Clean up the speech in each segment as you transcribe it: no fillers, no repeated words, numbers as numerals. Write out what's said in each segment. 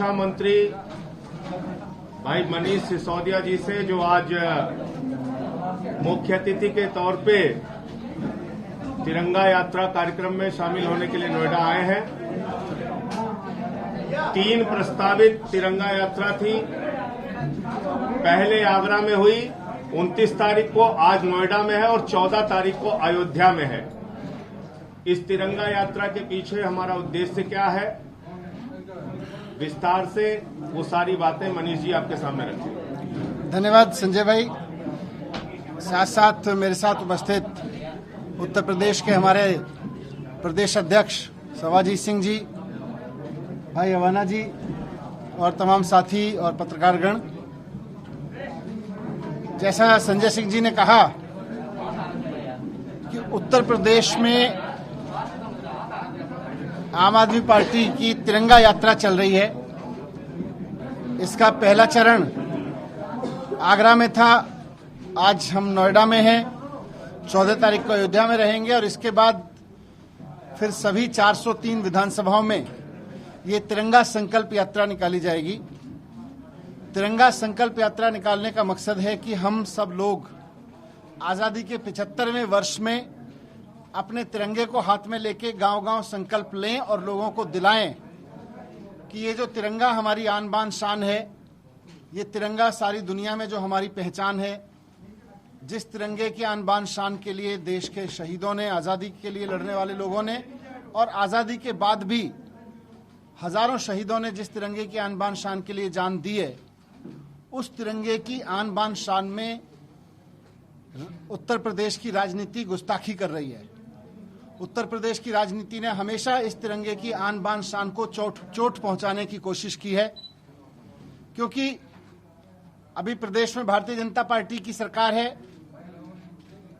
रक्षा मंत्री भाई मनीष सिसोदिया जी से जो आज मुख्य अतिथि के तौर पे तिरंगा यात्रा कार्यक्रम में शामिल होने के लिए नोएडा आए हैं। 3 प्रस्तावित तिरंगा यात्रा थी। पहले आगरा में हुई, 29 तारीख को आज नोएडा में है और 14 तारीख को अयोध्या में है। इस तिरंगा यात्रा के पीछे हमारा उद्देश्य क्या है, विस्तार से वो सारी बातें मनीष जी आपके सामने रखें। धन्यवाद संजय भाई। साथ साथ मेरे साथ उपस्थित उत्तर प्रदेश के हमारे प्रदेश अध्यक्ष सवाजीत सिंह जी, भाई अवाना जी और तमाम साथी और पत्रकारगण। जैसा संजय सिंह जी ने कहा कि उत्तर प्रदेश में आम आदमी पार्टी की तिरंगा यात्रा चल रही है। इसका पहला चरण आगरा में था, आज हम नोएडा में हैं। 14 तारीख को अयोध्या में रहेंगे और इसके बाद फिर सभी 403 विधानसभाओं में ये तिरंगा संकल्प यात्रा निकाली जाएगी। तिरंगा संकल्प यात्रा निकालने का मकसद है कि हम सब लोग आज़ादी के 75वें वर्ष में अपने तिरंगे को हाथ में लेके गांव-गांव संकल्प लें और लोगों को दिलाएं कि ये जो तिरंगा हमारी आन बान शान है, ये तिरंगा सारी दुनिया में जो हमारी पहचान है। जिस तिरंगे की आन बान शान के लिए देश के शहीदों ने, आज़ादी के लिए लड़ने वाले लोगों ने और आज़ादी के बाद भी हजारों शहीदों ने जिस तिरंगे की आन बान शान के लिए जान दी है, उस तिरंगे की आन बान शान में उत्तर प्रदेश की राजनीति गुस्ताखी कर रही है। उत्तर प्रदेश की राजनीति ने हमेशा इस तिरंगे की आन बान शान को चोट पहुंचाने की कोशिश की है, क्योंकि अभी प्रदेश में भारतीय जनता पार्टी की सरकार है।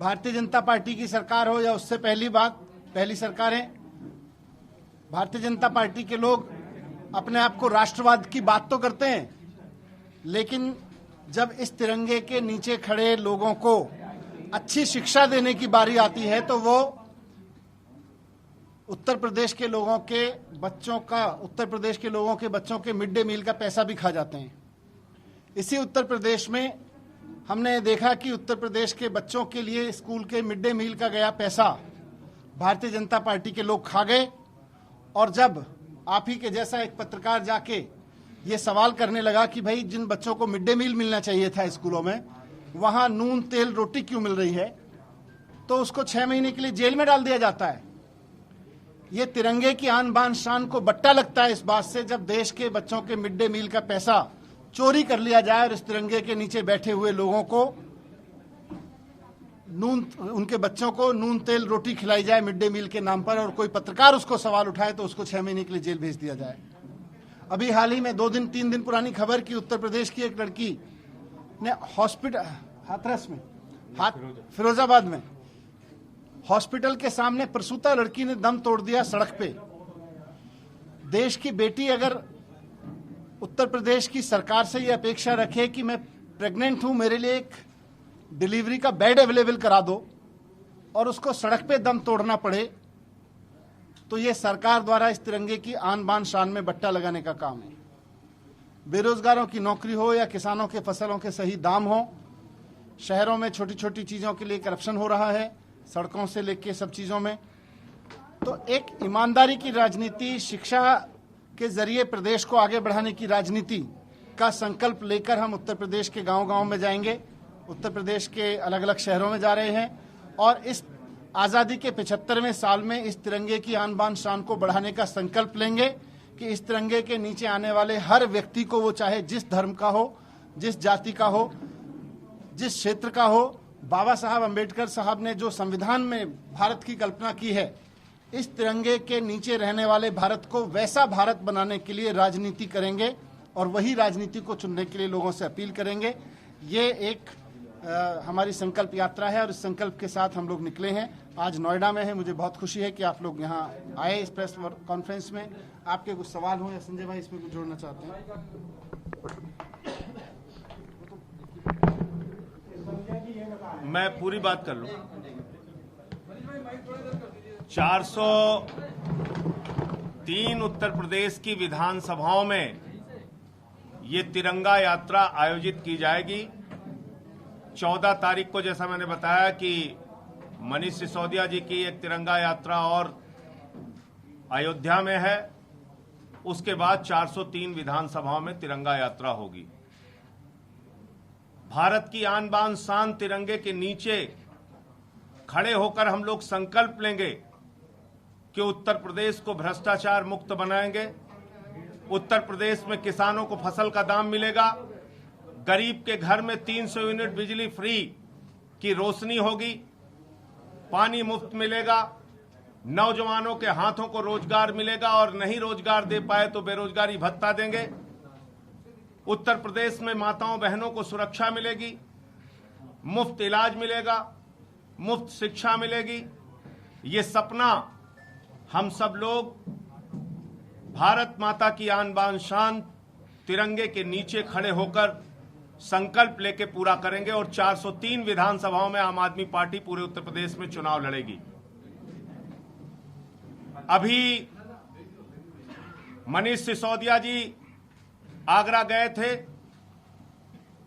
भारतीय जनता पार्टी की सरकार हो या उससे पहली सरकार है, भारतीय जनता पार्टी के लोग अपने आप को राष्ट्रवाद की बात तो करते हैं, लेकिन जब इस तिरंगे के नीचे खड़े लोगों को अच्छी शिक्षा देने की बारी आती है तो वो उत्तर प्रदेश के लोगों के बच्चों के मिड डे मील का पैसा भी खा जाते हैं। इसी उत्तर प्रदेश में हमने देखा कि उत्तर प्रदेश के बच्चों के लिए स्कूल के मिड डे मील का गया पैसा भारतीय जनता पार्टी के लोग खा गए। और जब आप ही के जैसा एक पत्रकार जाके ये सवाल करने लगा कि भाई जिन बच्चों को मिड डे मील मिलना चाहिए था स्कूलों में, वहां नून तेल रोटी क्यों मिल रही है, तो उसको 6 महीने के लिए जेल में डाल दिया जाता है। ये तिरंगे की आन बान शान को बट्टा लगता है इस बात से जब देश के बच्चों के मिड डे मील का पैसा चोरी कर लिया जाए और इस तिरंगे के नीचे बैठे हुए लोगों को उनके बच्चों को नून तेल रोटी खिलाई जाए मिड डे मील के नाम पर, और कोई पत्रकार उसको सवाल उठाए तो उसको 6 महीने के लिए जेल भेज दिया जाए। अभी हाल ही में 2-3 दिन पुरानी खबर की उत्तर प्रदेश की एक लड़की ने हाथरस में फिरोजाबाद में हॉस्पिटल के सामने प्रसूता लड़की ने दम तोड़ दिया सड़क पे। देश की बेटी अगर उत्तर प्रदेश की सरकार से ये अपेक्षा रखे कि मैं प्रेग्नेंट हूं, मेरे लिए एक डिलीवरी का बेड अवेलेबल करा दो, और उसको सड़क पे दम तोड़ना पड़े, तो ये सरकार द्वारा इस तिरंगे की आन बान शान में बट्टा लगाने का काम है। बेरोजगारों की नौकरी हो या किसानों के फसलों के सही दाम हो, शहरों में छोटी छोटी चीजों के लिए करप्शन हो रहा है, सड़कों से लेके सब चीजों में। तो एक ईमानदारी की राजनीति, शिक्षा के जरिए प्रदेश को आगे बढ़ाने की राजनीति का संकल्प लेकर हम उत्तर प्रदेश के गांव-गांव में जाएंगे। उत्तर प्रदेश के अलग अलग शहरों में जा रहे हैं और इस आज़ादी के 75वें साल में इस तिरंगे की आन बान शान को बढ़ाने का संकल्प लेंगे कि इस तिरंगे के नीचे आने वाले हर व्यक्ति को, वो चाहे जिस धर्म का हो, जिस जाति का हो, जिस क्षेत्र का हो, बाबा साहब अंबेडकर साहब ने जो संविधान में भारत की कल्पना की है, इस तिरंगे के नीचे रहने वाले भारत को वैसा भारत बनाने के लिए राजनीति करेंगे और वही राजनीति को चुनने के लिए लोगों से अपील करेंगे। ये एक हमारी संकल्प यात्रा है और इस संकल्प के साथ हम लोग निकले हैं। आज नोएडा में है, मुझे बहुत खुशी है कि आप लोग यहाँ आए इस प्रेस कॉन्फ्रेंस में। आपके कुछ सवाल हो या संजय भाई इसमें कुछ जोड़ना चाहते हैं? मैं पूरी बात कर लूं। 403 उत्तर प्रदेश की विधानसभाओं में ये तिरंगा यात्रा आयोजित की जाएगी 14 तारीख को। जैसा मैंने बताया कि मनीष सिसोदिया जी की एक तिरंगा यात्रा और अयोध्या में है, उसके बाद 403 विधानसभाओं में तिरंगा यात्रा होगी। भारत की आन बान शान तिरंगे के नीचे खड़े होकर हम लोग संकल्प लेंगे कि उत्तर प्रदेश को भ्रष्टाचार मुक्त बनाएंगे, उत्तर प्रदेश में किसानों को फसल का दाम मिलेगा, गरीब के घर में 300 यूनिट बिजली फ्री की रोशनी होगी, पानी मुफ्त मिलेगा, नौजवानों के हाथों को रोजगार मिलेगा और नहीं रोजगार दे पाए तो बेरोजगारी भत्ता देंगे। उत्तर प्रदेश में माताओं बहनों को सुरक्षा मिलेगी, मुफ्त इलाज मिलेगा, मुफ्त शिक्षा मिलेगी। ये सपना हम सब लोग भारत माता की आन बान शान तिरंगे के नीचे खड़े होकर संकल्प लेके पूरा करेंगे और 403 विधानसभाओं में आम आदमी पार्टी पूरे उत्तर प्रदेश में चुनाव लड़ेगी। अभी मनीष सिसोदिया जी आगरा गए थे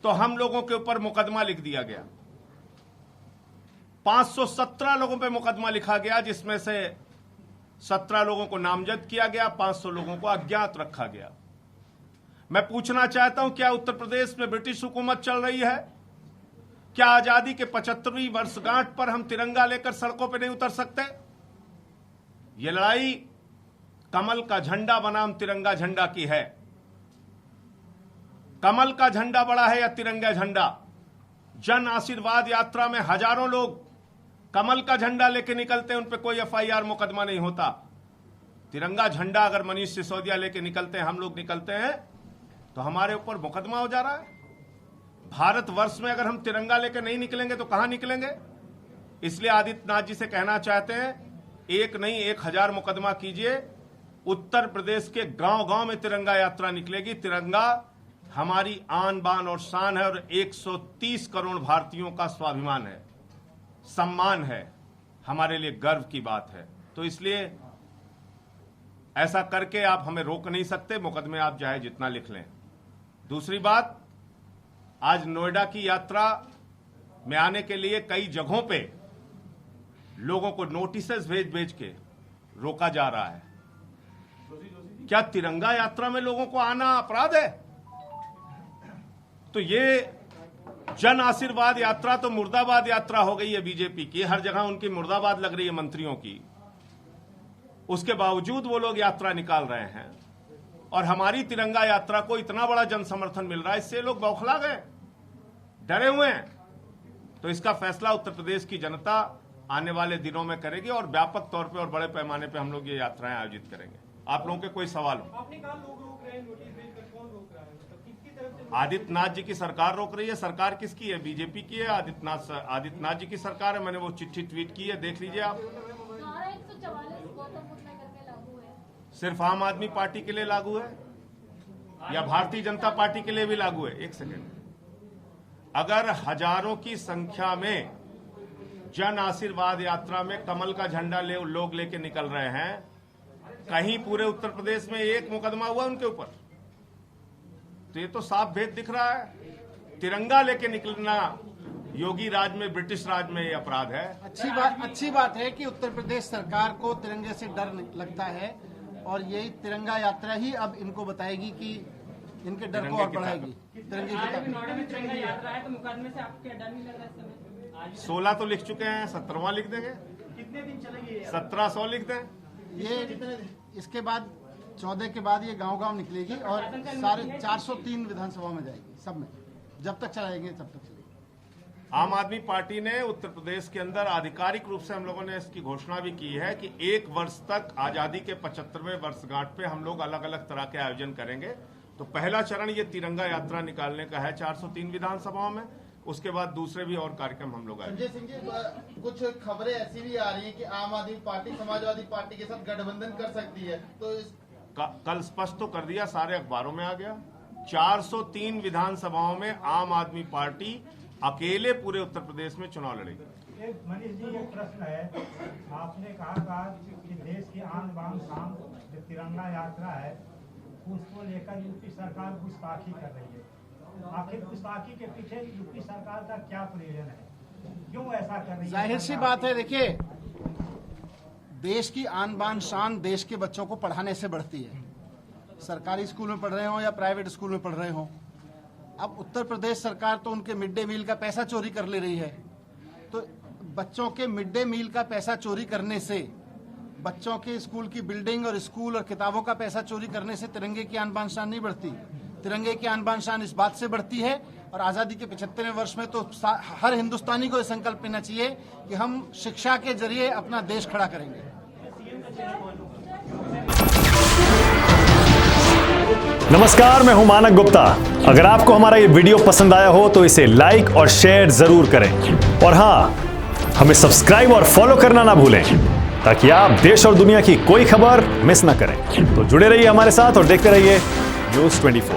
तो हम लोगों के ऊपर मुकदमा लिख दिया गया। 517 लोगों पे मुकदमा लिखा गया, जिसमें से 17 लोगों को नामजद किया गया, 500 लोगों को अज्ञात रखा गया। मैं पूछना चाहता हूं, क्या उत्तर प्रदेश में ब्रिटिश हुकूमत चल रही है? क्या आजादी के 75वीं वर्षगांठ पर हम तिरंगा लेकर सड़कों पर नहीं उतर सकते? यह लड़ाई कमल का झंडा बनाम तिरंगा झंडा की है। कमल का झंडा बड़ा है या तिरंगा झंडा? जन आशीर्वाद यात्रा में हजारों लोग कमल का झंडा लेके निकलते हैं, उन पे कोई एफआईआर मुकदमा नहीं होता। तिरंगा झंडा अगर मनीष सिसोदिया लेके निकलते हैं, हम लोग निकलते हैं, तो हमारे ऊपर मुकदमा हो जा रहा है। भारतवर्ष में अगर हम तिरंगा लेके नहीं निकलेंगे तो कहां निकलेंगे? इसलिए आदित्यनाथ जी से कहना चाहते हैं, एक नहीं 1000 मुकदमा कीजिए। उत्तर प्रदेश के गांव गांव में तिरंगा यात्रा निकलेगी। तिरंगा हमारी आन बान और शान है और 130 करोड़ भारतीयों का स्वाभिमान है, सम्मान है, हमारे लिए गर्व की बात है। तो इसलिए ऐसा करके आप हमें रोक नहीं सकते, मुकदमे आप चाहे जितना लिख लें। दूसरी बात, आज नोएडा की यात्रा में आने के लिए कई जगहों पे लोगों को नोटिसेस भेज भेज के रोका जा रहा है। क्या तिरंगा यात्रा में लोगों को आना अपराध है? तो ये जन आशीर्वाद यात्रा तो मुर्दाबाद यात्रा हो गई है बीजेपी की। हर जगह उनकी मुर्दाबाद लग रही है मंत्रियों की, उसके बावजूद वो लोग यात्रा निकाल रहे हैं और हमारी तिरंगा यात्रा को इतना बड़ा जन समर्थन मिल रहा है, इससे लोग बौखला गए, डरे हुए हैं। तो इसका फैसला उत्तर प्रदेश की जनता आने वाले दिनों में करेगी और व्यापक तौर पे और बड़े पैमाने पे हम लोग ये यात्राएं आयोजित करेंगे। आप लोगों के कोई सवाल हो? आपने कहा लोग रोक रहे हैं, नोटिस भेजकर कौन रोक रहा है? मतलब किसकी तरफ से? आदित्यनाथ जी की सरकार रोक रही है। सरकार किसकी है? बीजेपी की है। आदित्यनाथ जी की सरकार है। मैंने वो चिट्ठी ट्वीट की है, देख लीजिए आप। सिर्फ आम आदमी पार्टी के लिए लागू है या भारतीय जनता पार्टी के लिए भी लागू है? एक सेकेंड, अगर हजारों की संख्या में जन आशीर्वाद यात्रा में कमल का झंडा लोग लेके निकल रहे हैं, कहीं पूरे उत्तर प्रदेश में एक मुकदमा हुआ उनके ऊपर? तो ये तो साफ भेद दिख रहा है। तिरंगा लेके निकलना योगी राज में, ब्रिटिश राज में ये अपराध है। अच्छी बात है कि उत्तर प्रदेश सरकार को तिरंगे से डर लगता है और यही तिरंगा यात्रा ही अब इनको बताएगी कि इनके डर को और बढ़ाएगी। तिरंगे की नोएडा में तिरंगा यात्रा है तो मुकदमे से आपको क्या डर नहीं लग रहा है इस समय? 16 तो लिख चुके हैं, 17वां लिख देंगे। कितने दिन चलेगी? 1700 लिख दें। ये इसके बाद 14 के बाद ये गांव-गांव निकलेगी और सारे 403 विधानसभा में जाएगी, सब में। जब तक चलाएंगे तब तक चलेगी। आम आदमी पार्टी ने उत्तर प्रदेश के अंदर आधिकारिक रूप से हम लोगों ने इसकी घोषणा भी की है कि 1 वर्ष तक आजादी के 75वें वर्षगांठ पे हम लोग अलग अलग तरह के आयोजन करेंगे। तो पहला चरण ये तिरंगा यात्रा निकालने का है 403 विधानसभाओं में। उसके बाद दूसरे भी और कार्यक्रम हम लोग संजय सिंह जी, कुछ खबरें ऐसी भी आ रही हैं कि आम आदमी पार्टी समाजवादी पार्टी के साथ गठबंधन कर सकती है, तो कल स्पष्ट तो कर दिया, सारे अखबारों में आ गया। 403 विधानसभाओं में आम आदमी पार्टी अकेले पूरे उत्तर प्रदेश में चुनाव लड़ेगी। मनीष जी, एक प्रश्न है। आपने कहा था कि देश की आन बान शान जो तिरंगा यात्रा है उसको लेकर यूपी सरकार गुस्ताखी कर रही है। आखिर गुस्ताखी के पीछे यूपी सरकार का क्या प्रयोजन है, क्यों ऐसा कर रही है? जाहिर सी बात है, देखिए, देश की आन बान शान देश के बच्चों को पढ़ाने से बढ़ती है, सरकारी स्कूल में पढ़ रहे हो या प्राइवेट स्कूल में पढ़ रहे हो। अब उत्तर प्रदेश सरकार तो उनके मिड डे मील का पैसा चोरी कर ले रही है, तो बच्चों के मिड डे मील का पैसा चोरी करने से, बच्चों के स्कूल की बिल्डिंग और स्कूल और किताबों का पैसा चोरी करने से तिरंगे की आन बान शान नहीं बढ़ती। तिरंगे की आन बान शान इस बात से बढ़ती है, और आज़ादी के 75वें वर्ष में तो हर हिंदुस्तानी को यह संकल्प लेना चाहिए कि हम शिक्षा के जरिए अपना देश खड़ा करेंगे। नमस्कार, मैं हूं मानक गुप्ता। अगर आपको हमारा ये वीडियो पसंद आया हो तो इसे लाइक और शेयर जरूर करें, और हां, हमें सब्सक्राइब और फॉलो करना ना भूलें ताकि आप देश और दुनिया की कोई खबर मिस ना करें। तो जुड़े रहिए हमारे साथ और देखते रहिए न्यूज़ 24।